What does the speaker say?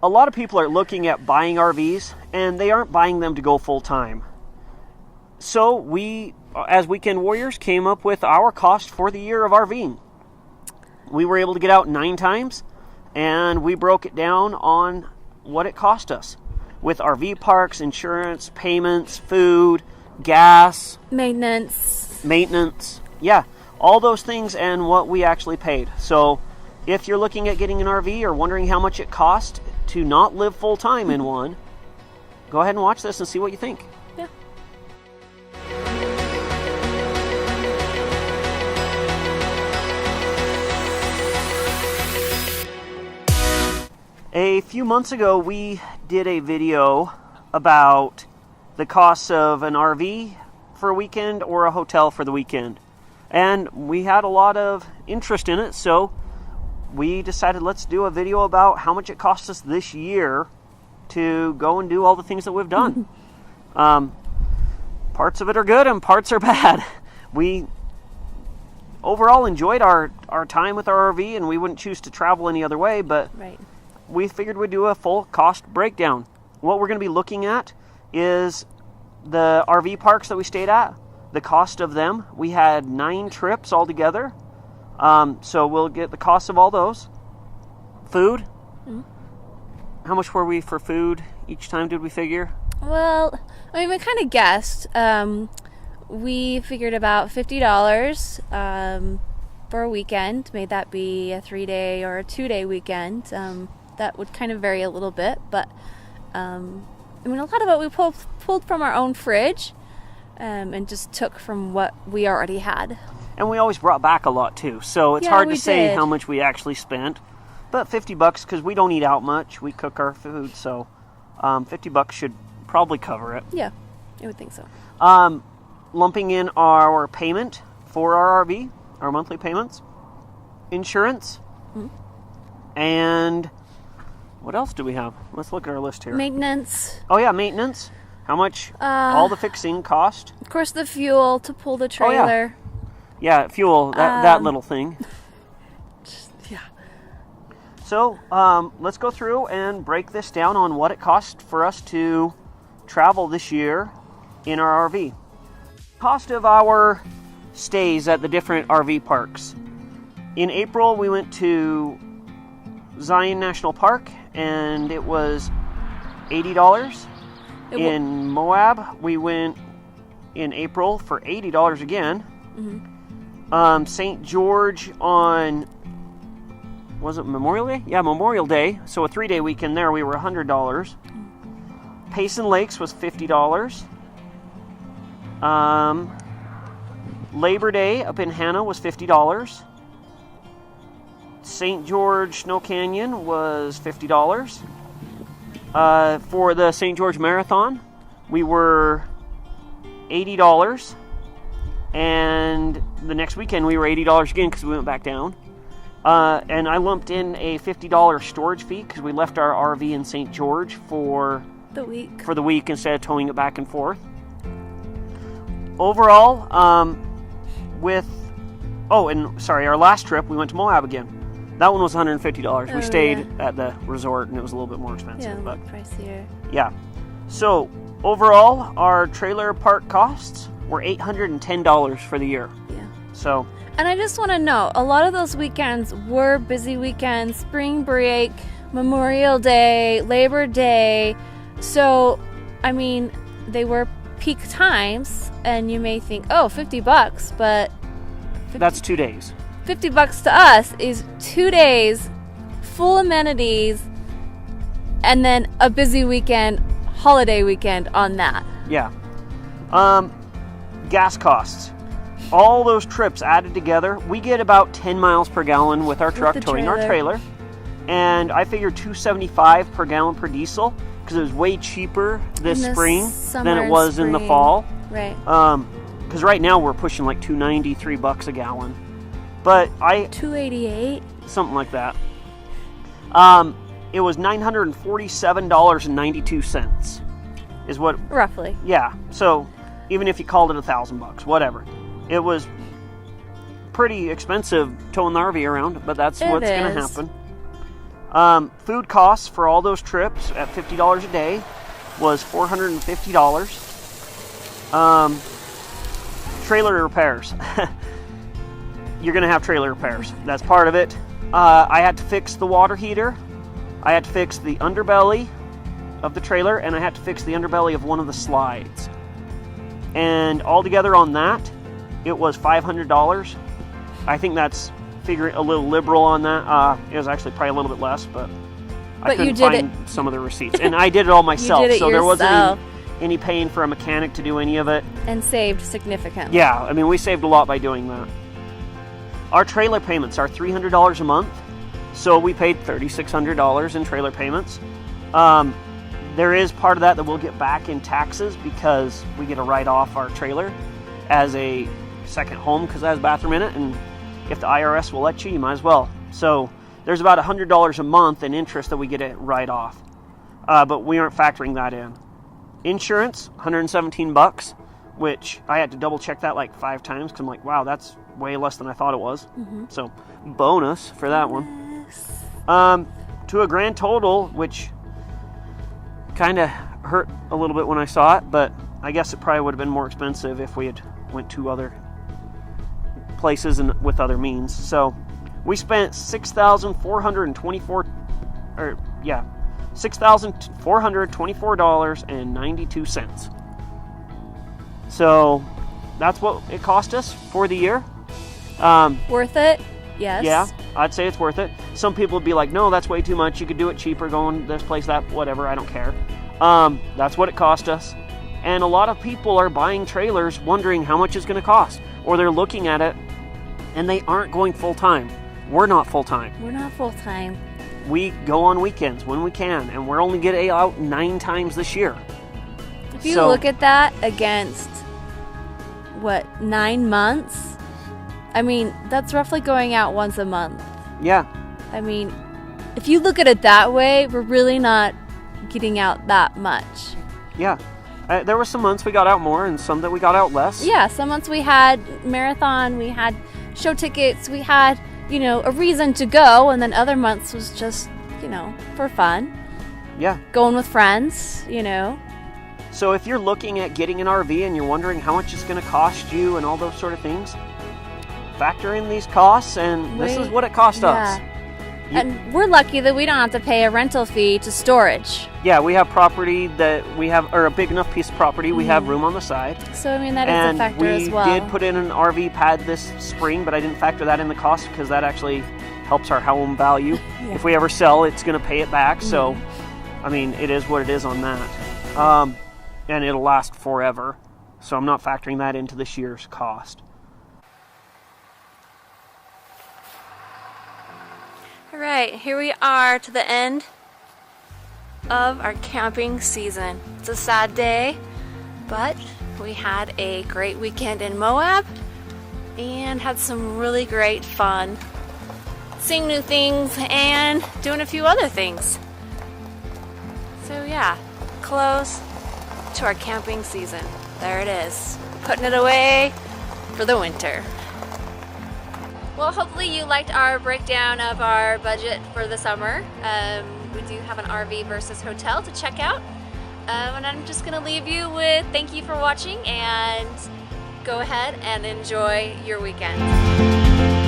a lot of people are looking at buying RVs, and they aren't buying them to go full-time. So we, as Weekend Warriors, came up with our cost for the year of RVing. We were able to get out 9 times, and we broke it down on what it cost us with RV parks, insurance, payments, food, gas, maintenance, yeah, all those things, and what we actually paid. So if you're looking at getting an RV or wondering how much it costs to not live full-time in one, go ahead and watch this and see what you think. Yeah. A few months ago, we did a video about the costs of an RV for a weekend or a hotel for the weekend. And we had a lot of interest in it, so we decided let's do a video about how much it costs us this year to go and do all the things that we've done. Parts of it are good and parts are bad. We overall enjoyed our time with our RV, and we wouldn't choose to travel any other way, but Right. we figured we'd do a full cost breakdown. What we're going to be looking at is the RV parks that we stayed at, the cost of them. We had 9 trips altogether, so we'll get the cost of all those. Food. Mm-hmm. How much were we for food each time, did we figure? Well, I mean, we kind of guessed. We figured about $50 for a weekend. May that be a 3-day or a 2-day weekend. That would kind of vary a little bit, but I mean, a lot of it we pulled from our own fridge and just took from what we already had. And we always brought back a lot too, so it's hard to say how much we actually spent. But $50, because we don't eat out much, we cook our food, so $50 should probably cover it. Yeah, I would think so. Lumping in our payment for our RV, our monthly payments, insurance, and what else do we have? Let's look at our list here. Maintenance. Oh yeah, maintenance. How much all the fixing cost? Of course, the fuel to pull the trailer. Yeah, fuel, that little thing. Yeah. So let's go through and break this down on what it cost for us to travel this year in our RV. Cost of our stays at the different RV parks. In April, we went to Zion National Park, and it was $80. In Moab, we went in April for $80 again. Mm-hmm. St. George on, was it Memorial Day? Yeah, Memorial Day. So a 3-day weekend there, we were $100. Payson Lakes was $50. Labor Day up in Hannah was $50. St. George Snow Canyon was $50. For the St. George Marathon, we were $80. And the next weekend, we were $80 again because we went back down. And I lumped in a $50 storage fee because we left our RV in St. George for the week. For the week instead of towing it back and forth. Overall, our last trip, we went to Moab again. That one was $150. We stayed at the resort, and it was a little bit more expensive. Yeah, but pricier. Yeah. So, overall, our trailer park costs were $810 for the year. Yeah. So. And I just want to know, a lot of those weekends were busy weekends, spring break, Memorial Day, Labor Day. So, I mean, they were peak times, and you may think, oh, $50, but that's 2 days. $50 to us is 2 days, full amenities, and then a busy weekend, holiday weekend on that. Yeah. Gas costs. All those trips added together, we get about 10 miles per gallon with our truck towing our trailer. And I figured $2.75 per gallon per diesel because it was way cheaper this spring than it was in the fall. Right. Because right now we're pushing like $2.90, $3 a gallon. But $2.88? Something like that. It was $947.92 is what... Roughly. Yeah. So even if you called it $1,000, whatever. It was pretty expensive towing the RV around, but that's what's going to happen. Food costs for all those trips at $50 a day was $450. Trailer repairs. You're going to have trailer repairs. That's part of it. I had to fix the water heater. I had to fix the underbelly of the trailer, and I had to fix the underbelly of one of the slides. And altogether on that, it was $500. I think that's figuring a little liberal on that. It was actually probably a little bit less, but I couldn't find some of the receipts. And I did it all myself, so there wasn't any paying for a mechanic to do any of it. And saved significantly. Yeah, I mean, we saved a lot by doing that. Our trailer payments are $300 a month, so we paid $3,600 in trailer payments. There is part of that we'll get back in taxes because we get to write off our trailer as a second home because it has a bathroom in it, and if the IRS will let you, you might as well. So there's about $100 a month in interest that we get to write off, but we aren't factoring that in. Insurance, $117, which I had to double check that like 5 times because I'm like, wow, that's way less than I thought it was. So bonus for that one. To a grand total, which kind of hurt a little bit when I saw it, but I guess it probably would have been more expensive if we had went to other places and with other means. So we spent $6,424.92. So that's what it cost us for the year. Worth it? Yes. Yeah, I'd say it's worth it. Some people would be like, no, that's way too much. You could do it cheaper going this place, that, whatever. I don't care. That's what it cost us. And a lot of people are buying trailers wondering how much it's going to cost. Or they're looking at it and they aren't going full-time. We're not full-time. We're not full-time. We go on weekends when we can, and we're only getting out 9 times this year. If you look at that against, 9 months? I mean, that's roughly going out once a month. Yeah. I mean, if you look at it that way, we're really not getting out that much. Yeah. There were some months we got out more and some that we got out less. Yeah, some months we had marathon, we had show tickets, we had, a reason to go, and then other months was just, for fun. Yeah. Going with friends, So if you're looking at getting an RV and you're wondering how much it's going to cost you and all those sort of things, factor in these costs, and this is what it cost us. And we're lucky that we don't have to pay a rental fee to storage. Yeah, we have property that we have, or a big enough piece of property, we have room on the side. So, that is a factor as well. And we did put in an RV pad this spring, but I didn't factor that in the cost because that actually helps our home value. Yeah. If we ever sell, it's going to pay it back. So, it is what it is on that. And it'll last forever. So I'm not factoring that into this year's cost. All right, here we are to the end of our camping season. It's a sad day, but we had a great weekend in Moab and had some really great fun seeing new things and doing a few other things. So yeah, close to our camping season. There it is, putting it away for the winter. Well, hopefully you liked our breakdown of our budget for the summer. We do have an RV versus hotel to check out. And I'm just gonna leave you with thank you for watching, and go ahead and enjoy your weekend.